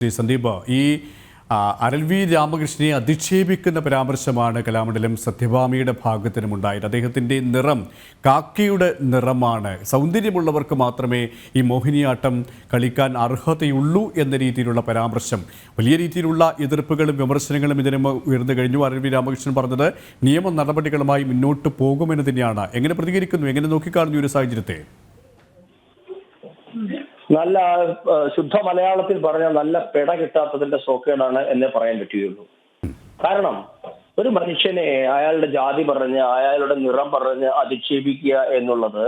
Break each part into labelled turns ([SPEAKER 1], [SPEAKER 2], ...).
[SPEAKER 1] സന്ദീപ്, ഈ Aral V രാമകൃഷ്ണനെ അധിക്ഷേപിക്കുന്ന പരാമർശമാണ് Kalamandalam സത്യഭാമയുടെ ഭാഗത്തിനുമുണ്ടായത്. അദ്ദേഹത്തിൻ്റെ നിറം കാക്കിയുടെ നിറമാണ്, സൗന്ദര്യമുള്ളവർക്ക് മാത്രമേ ഈ മോഹിനിയാട്ടം കളിക്കാൻ അർഹതയുള്ളൂ എന്ന രീതിയിലുള്ള പരാമർശം, വലിയ രീതിയിലുള്ള എതിർപ്പുകളും വിമർശനങ്ങളും ഇതിന് ഉയർന്നു കഴിഞ്ഞു. അരൽ വി രാമകൃഷ്ണൻ പറഞ്ഞത് നിയമ നടപടികളുമായി മുന്നോട്ട് പോകുമെന്ന് തന്നെയാണ്. എങ്ങനെ പ്രതികരിക്കുന്നു, എങ്ങനെ നോക്കിക്കാണുന്നു ഈ ഒരു സാഹചര്യത്തെ?
[SPEAKER 2] നല്ല ശുദ്ധ മലയാളത്തിൽ പറഞ്ഞാൽ നല്ല പിട കിട്ടാത്തതിന്റെ സോക്കേടാണ് എന്നേ പറയാൻ പറ്റുകയുള്ളൂ. കാരണം ഒരു മനുഷ്യനെ അയാളുടെ ജാതി പറഞ്ഞ് അയാളുടെ നിറം പറഞ്ഞ് അധിക്ഷേപിക്കുക എന്നുള്ളത്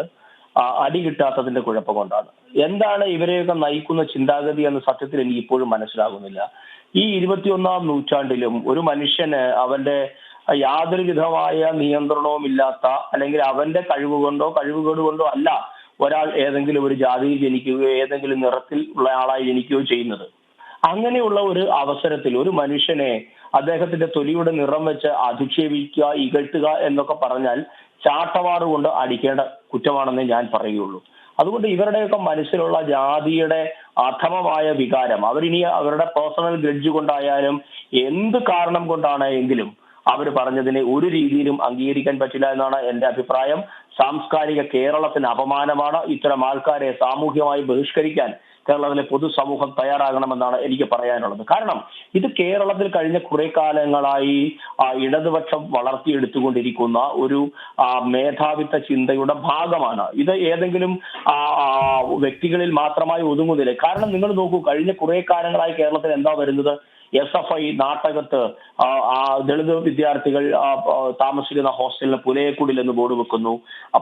[SPEAKER 2] അടി കിട്ടാത്തതിന്റെ കുഴപ്പം കൊണ്ടാണ്. എന്താണ് ഇവരെയൊക്കെ നയിക്കുന്ന ചിന്താഗതി എന്ന സത്യത്തിൽ എനിക്ക് ഇപ്പോഴും മനസ്സിലാകുന്നില്ല. ഈ 21-ാം നൂറ്റാണ്ടിലും ഒരു മനുഷ്യന് അവന്റെ യാതൊരു വിധമായ നിയന്ത്രണവും ഇല്ലാത്ത, അല്ലെങ്കിൽ അവന്റെ കഴിവുകേട് കൊണ്ടോ അല്ല ഒരാൾ ഏതെങ്കിലും ഒരു ജാതിയിൽ ജനിക്കുകയോ ഏതെങ്കിലും നിറത്തിൽ ഉള്ള ആളായി ജനിക്കുകയോ ചെയ്യുന്നത്. അങ്ങനെയുള്ള ഒരു അവസരത്തിൽ ഒരു മനുഷ്യനെ അദ്ദേഹത്തിന്റെ തൊലിയുടെ നിറം വെച്ച് അധിക്ഷേപിക്കുക, ഇകഴ്ത്തുക എന്നൊക്കെ പറഞ്ഞാൽ ചാട്ടവാറ് കൊണ്ട് അടിക്കേണ്ട കുറ്റമാണെന്നേ ഞാൻ പറയുകയുള്ളൂ. അതുകൊണ്ട് ഇവരുടെയൊക്കെ മനസ്സിലുള്ള ജാതിയുടെ അധമമായ വികാരം അവരിനി അവരുടെ പേഴ്സണൽ ഗ്രഡ്ജ് കൊണ്ടായാലും എന്ത് കാരണം കൊണ്ടാണ് എങ്കിലും അവർ പറഞ്ഞതിനെ ഒരു രീതിയിലും അംഗീകരിക്കാൻ പറ്റില്ല എന്നാണ് എന്റെ അഭിപ്രായം. സാംസ്കാരിക കേരളത്തിന് അപമാനമാണ്. ഇത്തരം ആൾക്കാരെ സാമൂഹ്യമായി ബഹിഷ്കരിക്കാൻ കേരളത്തിലെ പൊതുസമൂഹം തയ്യാറാകണമെന്നാണ് എനിക്ക് പറയാനുള്ളത്. കാരണം ഇത് കേരളത്തിൽ കഴിഞ്ഞ കുറെ കാലങ്ങളായി ഇടതുപക്ഷം വളർത്തിയെടുത്തുകൊണ്ടിരിക്കുന്ന ഒരു മേധാവിത്വ ചിന്തയുടെ ഭാഗമാണ്. ഇത് ഏതെങ്കിലും വ്യക്തികളിൽ മാത്രമായി ഒതുങ്ങുന്നില്ല. കാരണം നിങ്ങൾ നോക്കൂ, കഴിഞ്ഞ കുറെ കാലങ്ങളായി കേരളത്തിൽ എന്താ വരുന്നത്? SFI നാട്ടകത്ത് ദളിത് വിദ്യാർത്ഥികൾ താമസിക്കുന്ന ഹോസ്റ്റലിന് പുലയക്കുടിൽ എന്ന് ബോർഡ് വെക്കുന്നു.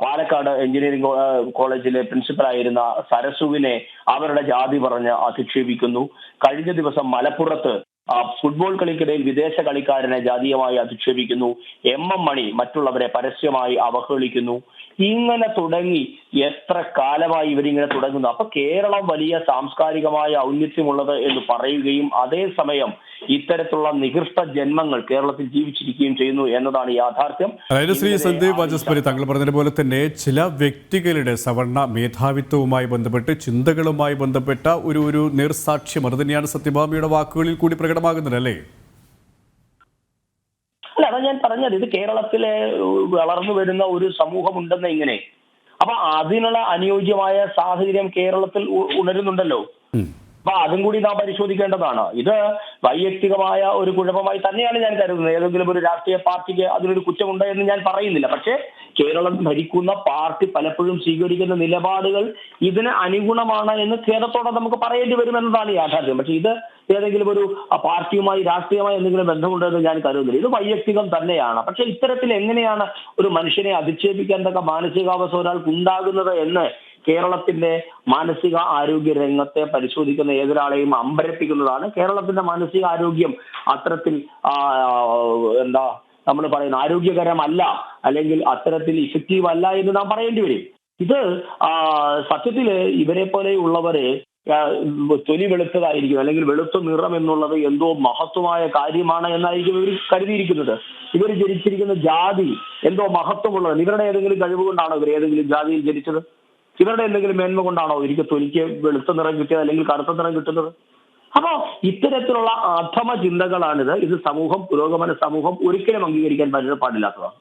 [SPEAKER 2] പാലക്കാട് എഞ്ചിനീയറിംഗ് കോളേജിലെ പ്രിൻസിപ്പലായിരുന്ന സരസുവിനെ അവരുടെ ജാതി പറഞ്ഞ് അധിക്ഷേപിക്കുന്നു. കഴിഞ്ഞ ദിവസം മലപ്പുറത്ത് ഫുട്ബോൾ കളിക്കിടയിൽ വിദേശ കളിക്കാരനെ ജാതീയമായി അധിക്ഷേപിക്കുന്നു. MM മണി മറ്റുള്ളവരെ പരസ്യമായി അവഹേളിക്കുന്നു. ഇങ്ങനെ തുടങ്ങി എത്ര കാലമായി ഇവരിങ്ങനെ തുടങ്ങുന്നു. അപ്പൊ കേരളം വലിയ സാംസ്കാരികമായ ഔന്നത്യമുള്ളത് എന്ന് പറയുകയും അതേസമയം ഇത്തരത്തിലുള്ള നികൃഷ്ട ജന്മങ്ങൾ കേരളത്തിൽ ജീവിച്ചിരിക്കുകയും ചെയ്യുന്നു എന്നതാണ് യാഥാർത്ഥ്യം.
[SPEAKER 1] അതായത് ശ്രീ സന്ദീപ് വാചസ്പതി, താങ്കൾ പറഞ്ഞതുപോലെ തന്നെ ചില വ്യക്തികളുടെ സവർണ മേധാവിത്വവുമായി ബന്ധപ്പെട്ട് ചിന്തകളുമായി ബന്ധപ്പെട്ട ഒരു നേർസാക്ഷ്യം അത് തന്നെയാണ് സത്യഭാമയുടെ വാക്കുകളിൽ കൂടി പ്രകടമാകുന്നത്, അല്ലേ?
[SPEAKER 2] അല്ല, അതാ ഞാൻ പറഞ്ഞത്. ഇത് കേരളത്തിലെ വളർന്നു വരുന്ന ഒരു സമൂഹം ഉണ്ടെന്ന് ഇങ്ങനെ. അപ്പൊ അതിനുള്ള അനുയോജ്യമായ സാഹചര്യം കേരളത്തിൽ ഉണരുന്നുണ്ടല്ലോ. അപ്പൊ അതും കൂടി നാം പരിശോധിക്കേണ്ടതാണ്. ഇത് വൈയക്തികമായ ഒരു കുഴപ്പമായി തന്നെയാണ് ഞാൻ കരുതുന്നത്. ഏതെങ്കിലും ഒരു രാഷ്ട്രീയ പാർട്ടിക്ക് അതിനൊരു കുറ്റമുണ്ട് എന്ന് ഞാൻ പറയുന്നില്ല. പക്ഷേ കേരളം ഭരിക്കുന്ന പാർട്ടി പലപ്പോഴും സ്വീകരിക്കുന്ന നിലപാടുകൾ ഇതിന് അനുഗുണമാണ് എന്ന് ഖേദത്തോടെ നമുക്ക് പറയേണ്ടി വരുമെന്നതാണ് യാഥാർത്ഥ്യം. പക്ഷെ ഇത് ഏതെങ്കിലും ഒരു പാർട്ടിയുമായി രാഷ്ട്രീയമായി എന്തെങ്കിലും ബന്ധമുണ്ടെന്ന് ഞാൻ കരുതുന്നില്ല. ഇത് വൈയക്തികം തന്നെയാണ്. പക്ഷെ ഇത്തരത്തിൽ എങ്ങനെയാണ് ഒരു മനുഷ്യനെ അധിക്ഷേപിക്കാൻ തക്ക മാനസികാവസ്ഥ ഒരാൾക്ക് ഉണ്ടാകുന്നത് എന്ന് കേരളത്തിന്റെ മാനസിക ആരോഗ്യ രംഗത്തെ പരിശോധിക്കുന്ന ഏതൊരാളെയും അമ്പരപ്പിക്കുന്നതാണ്. കേരളത്തിന്റെ മാനസിക ആരോഗ്യം അത്തരത്തിൽ നമ്മൾ പറയുന്ന ആരോഗ്യകരമല്ല, അല്ലെങ്കിൽ അത്തരത്തിൽ ഇഫക്റ്റീവ് അല്ല എന്ന് നാം പറയേണ്ടി വരും. ഇത് സത്യത്തില് ഇവരെ പോലെയുള്ളവര് തൊലി വെളുത്തതായിരിക്കും, അല്ലെങ്കിൽ വെളുത്ത നിറം എന്നുള്ളത് എന്തോ മഹത്വമായ കാര്യമാണ് എന്നായിരിക്കും ഇവർ കരുതിയിരിക്കുന്നത്. ഇവർ ജനിച്ചിരിക്കുന്ന ജാതി എന്തോ മഹത്വമുള്ളത്. ഇവരുടെ ഏതെങ്കിലും കഴിവ് കൊണ്ടാണോ ഇവർ ഏതെങ്കിലും ജാതിയിൽ ജനിച്ചത്? ഇവരുടെ എന്തെങ്കിലും മേന്മ കൊണ്ടാണോ ഒരിക്കൽ തൊലിക്ക് വെളുത്ത നിറം കിട്ടിയത് അല്ലെങ്കിൽ കറുത്ത നിറം കിട്ടുന്നത്? അപ്പോ ഇത്തരത്തിലുള്ള അധമ ചിന്തകളാണിത്. ഇത് പുരോഗമന സമൂഹം ഒരിക്കലും അംഗീകരിക്കാൻ പാടില്ലാത്തതാണ്.